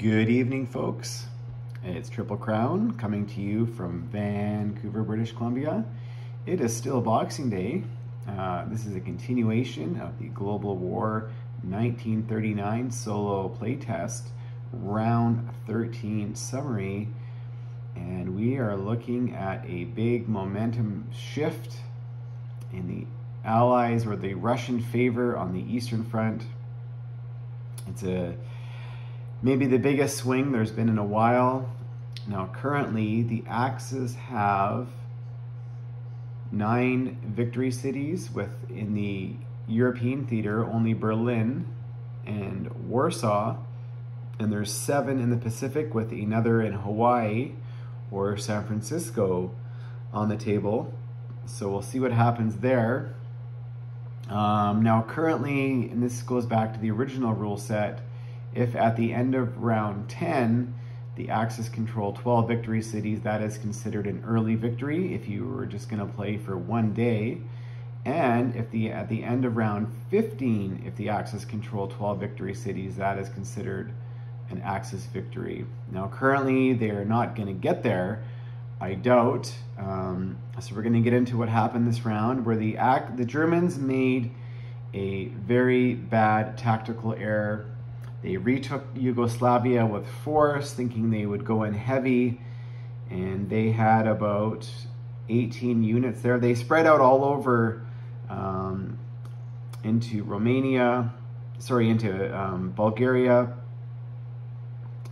Good evening, folks. It's Triple Crown coming to you from Vancouver, British Columbia. It is still Boxing Day. This is a continuation of the Global War 1939 solo playtest, round 13 summary, and we are looking at a big momentum shift in the Allies or the Russian favor on the Eastern Front. It's maybe the biggest swing there's been in a while. Now currently the Axis have 9 victory cities, in the European theater only Berlin and Warsaw, and there's 7 in the Pacific with another in Hawaii or San Francisco on the table. So we'll see what happens there. Now currently, and this goes back to the original rule set, if at the end of round 10, the Axis control 12 victory cities, that is considered an early victory if you were just going to play for one day. And if at the end of round 15, if the Axis control 12 victory cities, that is considered an Axis victory. Now currently, they are not going to get there, I doubt. So we're going to get into what happened this round, where the Germans made a very bad tactical error. They retook Yugoslavia with force, thinking they would go in heavy, and they had about 18 units there. They spread out all over into Romania, into Bulgaria,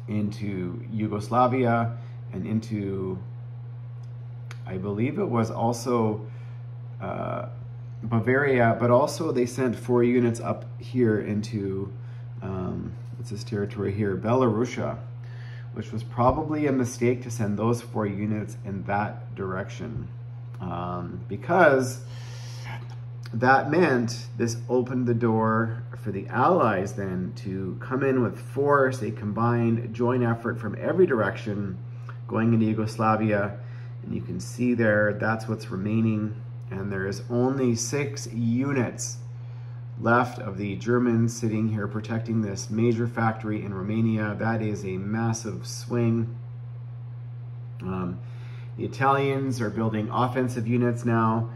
into Yugoslavia, and into, I believe it was also Bavaria, but also they sent 4 units up here into what's this territory here, Belarusia, which was probably a mistake to send those 4 units in that direction, because that meant this opened the door for the Allies then to come in with force, a combined joint effort from every direction going into Yugoslavia. And you can see there, that's what's remaining. And there is only 6 units left of the Germans sitting here protecting this major factory in Romania. That is a massive swing. The Italians are building offensive units now.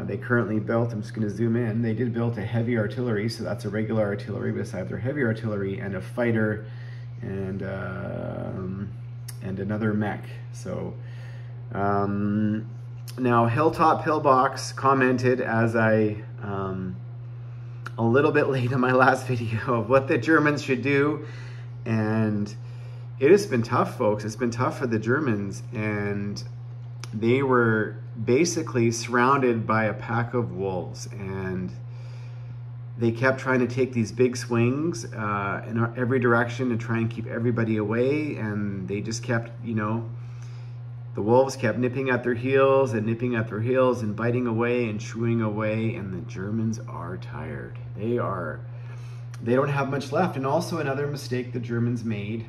They currently built, I'm just going to zoom in, they did build a heavy artillery, so that's a regular artillery beside their heavy artillery, and a fighter, and another mech. So now Hilltop Pillbox commented as I a little bit late in my last video of what the Germans should do, and it has been tough, folks. It's been tough for the Germans, and they were basically surrounded by a pack of wolves, and they kept trying to take these big swings in every direction to try and keep everybody away, and they just kept, the wolves kept nipping at their heels and nipping at their heels and biting away and chewing away, and the Germans are tired. They don't have much left. And also another mistake the Germans made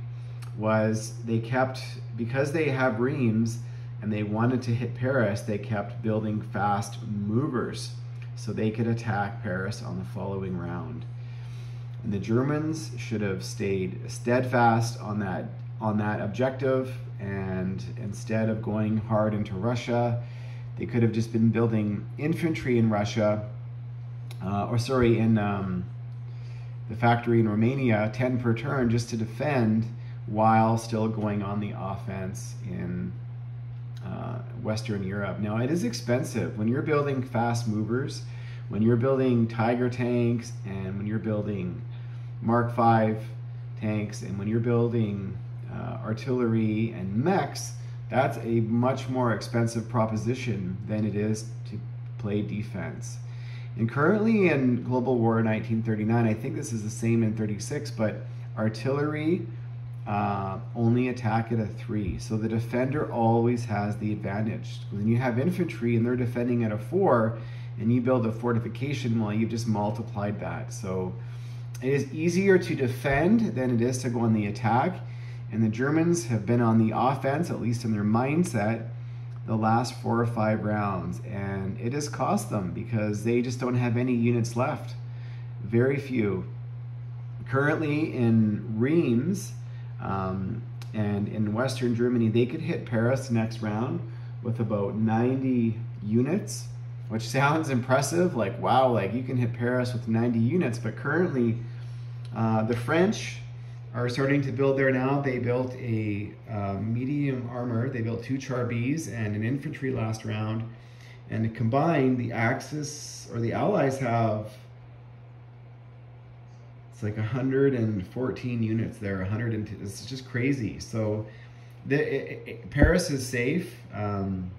was they kept, because they have Reims and they wanted to hit Paris, they kept building fast movers so they could attack Paris on the following round. And the Germans should have stayed steadfast on that objective, and instead of going hard into Russia, they could have just been building infantry in Russia, in the factory in Romania, 10 per turn, just to defend while still going on the offense in Western Europe. Now, it is expensive when you're building fast movers, when you're building Tiger tanks, and when you're building Mark V tanks, and when you're building artillery and mechs. That's a much more expensive proposition than it is to play defense. And currently in Global War 1939, I think this is the same in 36, but artillery only attack at a 3. So the defender always has the advantage. When you have infantry and they're defending at a 4, and you build a fortification, well, you've just multiplied that. So it is easier to defend than it is to go on the attack. And the Germans have been on the offense, at least in their mindset, the last 4 or 5 rounds. And it has cost them because they just don't have any units left. Very few. Currently in Reims, And in Western Germany, they could hit Paris next round with about 90 units, which sounds impressive. Like, wow, like you can hit Paris with 90 units. But currently, the French are starting to build there now. They built a medium armor. They built 2 Char-Bs and an infantry last round. And combined, the Axis, or the Allies have, it's like 114 units there, 102, it's just crazy. So Paris is safe, and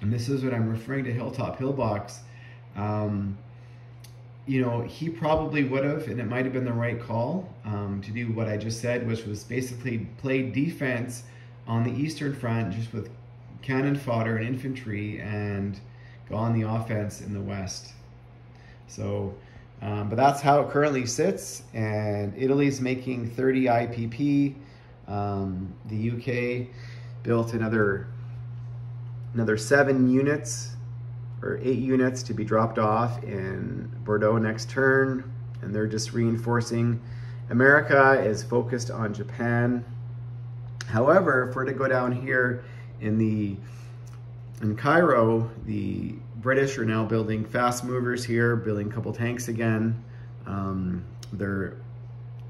this is what I'm referring to Hilltop Pillbox. You know, he probably would have, and it might have been the right call to do what I just said, which was basically play defense on the Eastern Front just with cannon fodder and infantry, and go on the offense in the West. So, but that's how it currently sits, and Italy's making 30 IPP. The UK built another 7 units, or 8 units to be dropped off in Bordeaux next turn, and they're just reinforcing. America is focused on Japan. However, if we're to go down here in Cairo, the British are now building fast movers here, building a couple tanks again. Oh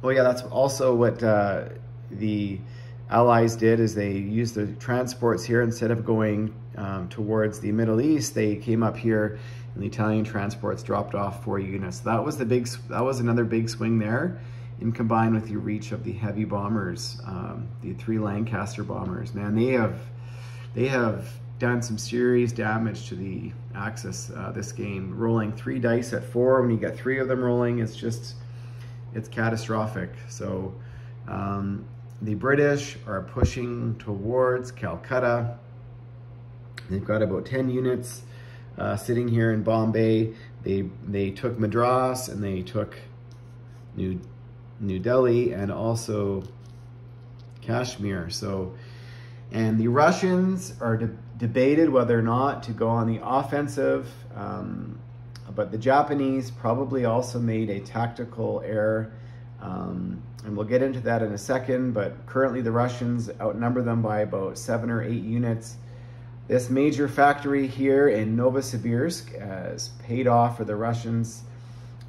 yeah, that's also what the Allies did, is they used the transports here. Instead of going towards the Middle East, they came up here, and the Italian transports dropped off 4 units. So that was another big swing there, and combined with the reach of the heavy bombers, the 3 Lancaster bombers. Man, they have done some serious damage to the Axis this game. Rolling 3 dice at 4, when you get 3 of them rolling, it's catastrophic. So the British are pushing towards Calcutta. They've got about 10 units sitting here in Bombay. They took Madras, and they took New Delhi, and also Kashmir. So, and the Russians are debated whether or not to go on the offensive, but the Japanese probably also made a tactical error, and we'll get into that in a second. But currently the Russians outnumber them by about 7 or 8 units. This major factory here in Novosibirsk has paid off for the Russians.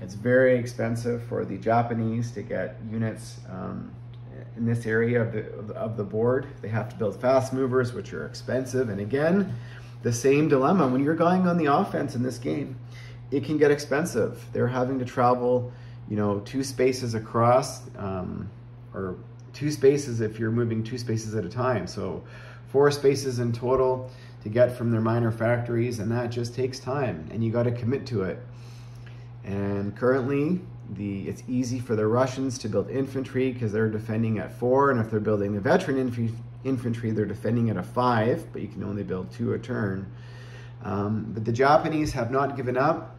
It's very expensive for the Japanese to get units in this area of the board. They have to build fast movers, which are expensive. And again, the same dilemma. When you're going on the offense in this game, it can get expensive. They're having to travel, you know, 2 spaces across, or 2 spaces if you're moving 2 spaces at a time. So 4 spaces in total to get from their minor factories, and that just takes time, and you got to commit to it. And currently, it's easy for the Russians to build infantry because they're defending at 4, and if they're building the veteran infantry, they're defending at a 5, but you can only build 2 a turn. But the Japanese have not given up.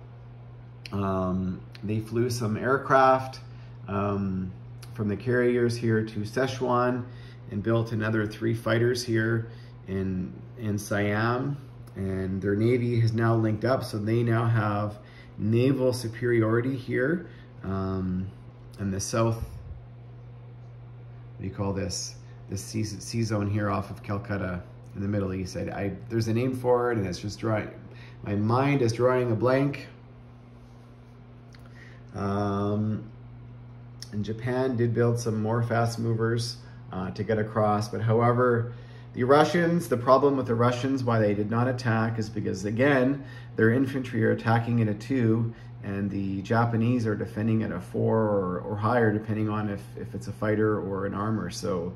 They flew some aircraft from the carriers here to Szechuan, and built another 3 fighters here in Siam, and their navy has now linked up, so they now have naval superiority here in the south. What do you call this? This sea zone here off of Calcutta in the Middle East. There's a name for it, and it's just drawing. My mind is drawing a blank. And Japan did build some more fast movers to get across, but however, the Russians, the problem with the Russians, why they did not attack, is because, again, their infantry are attacking at a 2, and the Japanese are defending at a 4 or higher, depending on if it's a fighter or an armor. So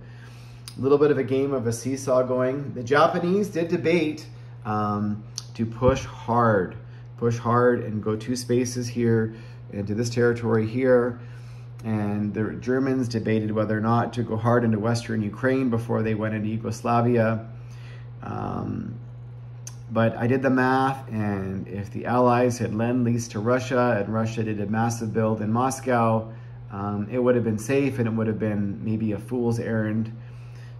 a little bit of a game of a seesaw going. The Japanese did debate to push hard and go 2 spaces here into this territory here. And the Germans debated whether or not to go hard into Western Ukraine before they went into Yugoslavia. But I did the math, and if the Allies had lend-leased to Russia, and Russia did a massive build in Moscow, it would have been safe, and it would have been maybe a fool's errand.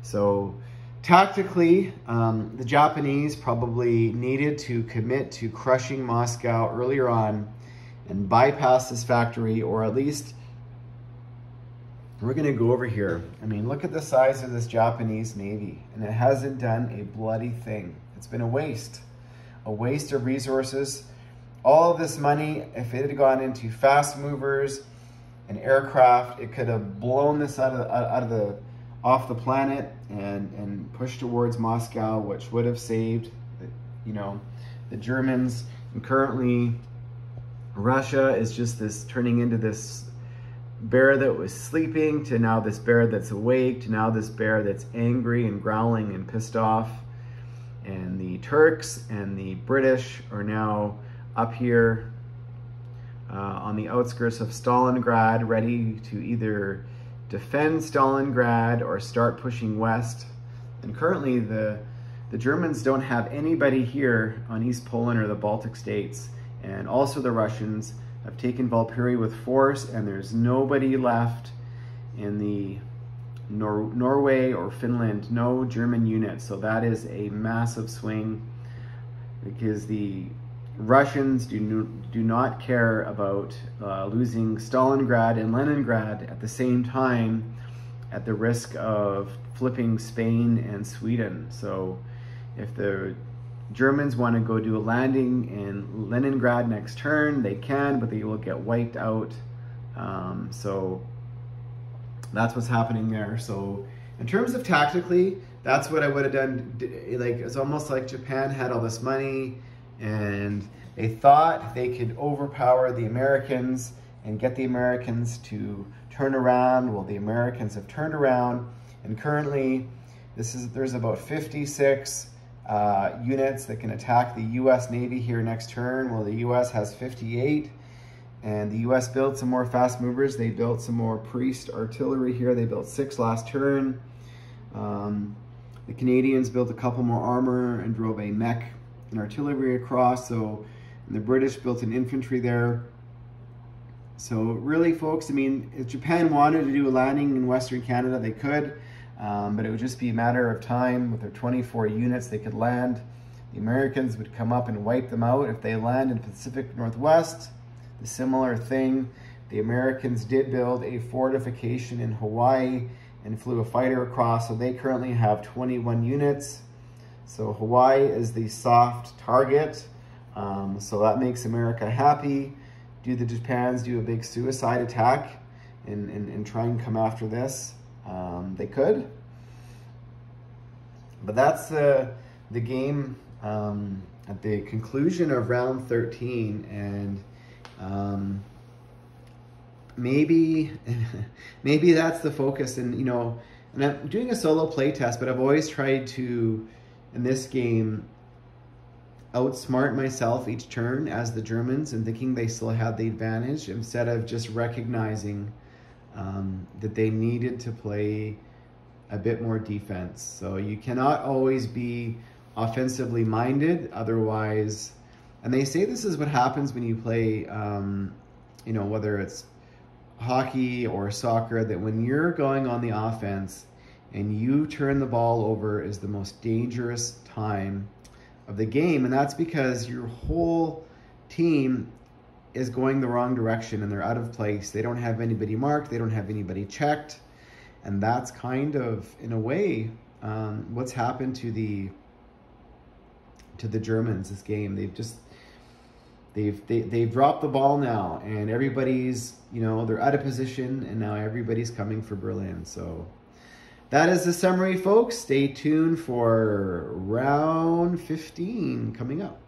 So tactically, the Japanese probably needed to commit to crushing Moscow earlier on and bypass this factory, or at least we're going to go over here. I mean, look at the size of this Japanese Navy, and it hasn't done a bloody thing. It's been a waste of resources. All of this money, if it had gone into fast movers and aircraft, it could have blown this off the planet and pushed towards Moscow, which would have saved, the Germans. And currently, Russia is just turning into this bear that was sleeping to now this bear that's awake to now this bear that's angry and growling and pissed off. And the Turks and the British are now up here on the outskirts of Stalingrad, ready to either defend Stalingrad or start pushing west. And currently the Germans don't have anybody here on East Poland or the Baltic states. And also the Russians have taken Valkyrie with force, and there's nobody left in the Norway or Finland, no German units. So that is a massive swing, because the Russians do not care about losing Stalingrad and Leningrad at the same time, at the risk of flipping Spain and Sweden. So if the Germans want to go do a landing in Leningrad next turn, they can, but they will get wiped out. So that's what's happening there. So in terms of tactically, that's what I would have done. Like, it's almost like Japan had all this money and they thought they could overpower the Americans and get the Americans to turn around. Well, the Americans have turned around, and currently there's about 56 units that can attack the U.S. Navy here next turn. Well, the U.S. has 58, and the U.S. built some more fast movers. They built some more Priest artillery here. They built 6 last turn. The Canadians built a couple more armor and drove a mech and artillery across. So, and the British built an infantry there. So really, folks, I mean, if Japan wanted to do a landing in Western Canada, they could. But it would just be a matter of time. With their 24 units, they could land. The Americans would come up and wipe them out. If they land in Pacific Northwest, the similar thing. The Americans did build a fortification in Hawaii and flew a fighter across, so they currently have 21 units. So Hawaii is the soft target. So that makes America happy. Do the Japans do a big suicide attack and try and come after this? They could, but that's the game at the conclusion of round 13, and maybe that's the focus. And and I'm doing a solo play test, but I've always tried to, in this game, outsmart myself each turn as the Germans, and thinking they still had the advantage, instead of just recognizing that they needed to play a bit more defense. So you cannot always be offensively minded, otherwise, and they say this is what happens when you play, whether it's hockey or soccer, that when you're going on the offense and you turn the ball over is the most dangerous time of the game. And that's because your whole team is going the wrong direction and they're out of place. They don't have anybody marked. They don't have anybody checked. And that's kind of, in a way, what's happened to the Germans this game. They've dropped the ball now, and everybody's, they're out of position, and now everybody's coming for Berlin. So that is the summary, folks. Stay tuned for round 15 coming up.